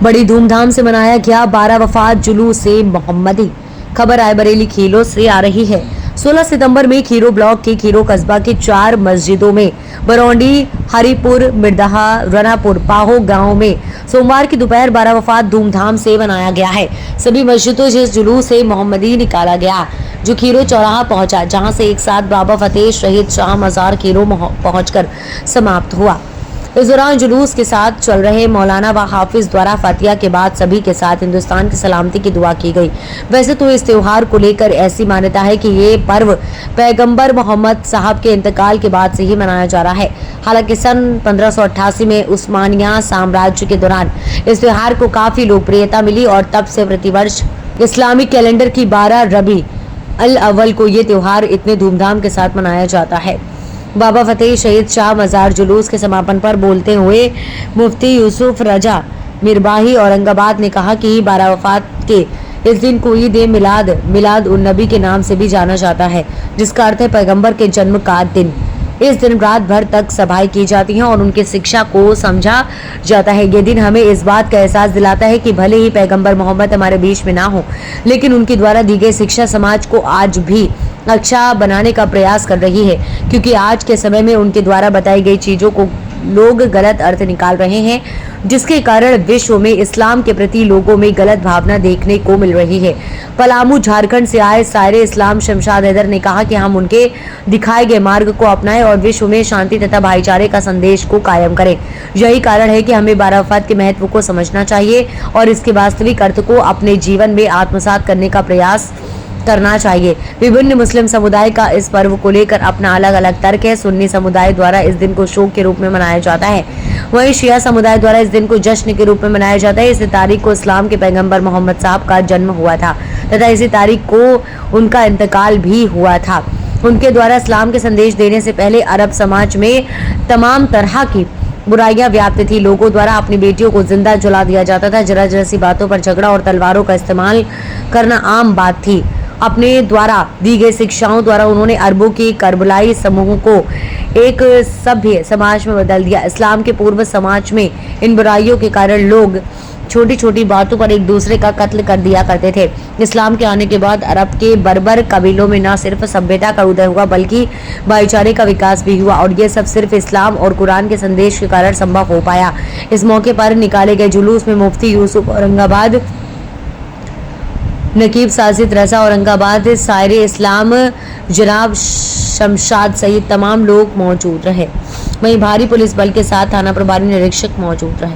बड़ी धूमधाम से मनाया गया 12 वफात जुलूस मोहम्मदी। खबर रायबरेली खीलो से आ रही है। 16 सितंबर में खीरो ब्लॉक के खीरो कस्बा के 4 मस्जिदों में बरौंडी, हरिपुर, मिर्दहा, रनापुर, पाहो गांव में सोमवार की दोपहर 12 वफात धूमधाम से मनाया गया है। सभी मस्जिदों से जुलूस मोहम्मदी निकाला गया जो खीरो चौराहा पहुंचा, जहां से एक साथ बाबा फतेह शहीद शाह मजार खीरो पहुंचकर समाप्त हुआ। इस दौरान जुलूस के साथ चल रहे मौलाना व हाफिज द्वारा फातिहा के बाद सभी के साथ हिंदुस्तान की सलामती की दुआ की गई। वैसे तो इस त्योहार को लेकर ऐसी मान्यता है कि ये पर्व पैगंबर मोहम्मद साहब के इंतकाल के बाद से ही मनाया जा रहा है। हालांकि सन 1588 में उस्मानिया साम्राज्य के दौरान इस त्योहार को काफी लोकप्रियता मिली और तब से प्रतिवर्ष इस्लामिक कैलेंडर की 12 रबी अल अव्वल को ये त्योहार इतने धूमधाम के साथ मनाया जाता है। बाबा फतेह शहीद शाह मजार जुलूस के समापन पर बोलते हुए मुफ्ती यूसुफ रजा मिरबाही औरंगाबाद ने कहा कि 12 वफात के इस दिन को ईद मिलाद उन नबी के नाम से भी जाना जाता है, जिसका अर्थ है पैगंबर के जन्म का दिन। इस दिन रात भर तक सभाएं की जाती हैं और उनकी शिक्षा को समझा जाता है। ये दिन हमें इस बात का एहसास दिलाता है कि भले ही पैगंबर मोहम्मद हमारे बीच में ना हो, लेकिन उनके द्वारा दी गई शिक्षा समाज को आज भी अच्छा बनाने का प्रयास कर रही है, क्योंकि आज के समय में उनके द्वारा बताई गई चीजों को लोग गलत अर्थ निकाल रहे हैं, जिसके कारण विश्व में इस्लाम के प्रति लोगों में गलत भावना देखने को मिल रही है। पलामू झारखंड से आए सायरे इस्लाम शमशाद हैदर ने कहा कि हम उनके दिखाए गए मार्ग को अपनाएं और विश्व में शांति तथा भाईचारे का संदेश को कायम करें। यही कारण है कि हमें 12 वफात के महत्व को समझना चाहिए और इसके वास्तविक अर्थ को अपने जीवन में आत्मसात करने का प्रयास करना चाहिए। विभिन्न मुस्लिम समुदाय का इस पर्व को लेकर अपना अलग अलग तर्क है। सुन्नी समुदाय द्वारा इस दिन को शोक के रूप में मनाया जाता है, वहीं शिया समुदाय द्वारा इस दिन को जश्न के रूप में मनाया जाता है। इसी तारीख को इस्लाम के पैगंबर मोहम्मद साहब का जन्म हुआ था तथा इसी तारीख को उनका इंतकाल भी हुआ था। उनके द्वारा इस्लाम के संदेश देने से पहले अरब समाज में तमाम तरह की बुराइयां व्याप्त थी। लोगों द्वारा अपनी बेटियों को जिंदा जला दिया जाता था। जरा जरा सी बातों पर झगड़ा और तलवारों का इस्तेमाल करना आम बात थी। अपने द्वारा दी गई शिक्षाओं द्वारा उन्होंने अरबों की करबलाई समूह को एक सभ्य समाज में बदल दिया। इस्लाम के पूर्व समाज में इन बुराइयों के कारण लोग छोटी छोटी बातों पर एक दूसरे का कत्ल कर दिया करते थे। इस्लाम के आने के बाद अरब के बर्बर कबीलों में न सिर्फ सभ्यता का उदय हुआ बल्कि भाईचारे का विकास भी हुआ और ये सब सिर्फ इस्लाम और कुरान के संदेश के कारण संभव हो पाया। इस मौके पर निकाले गए जुलूस में मुफ्ती यूसुफ औरंगाबाद, नकीब साजिद रजा औरंगाबाद, सायरे इस्लाम जनाब शमशाद सहित तमाम लोग मौजूद रहे। वहीं भारी पुलिस बल के साथ थाना प्रभारी निरीक्षक मौजूद रहे।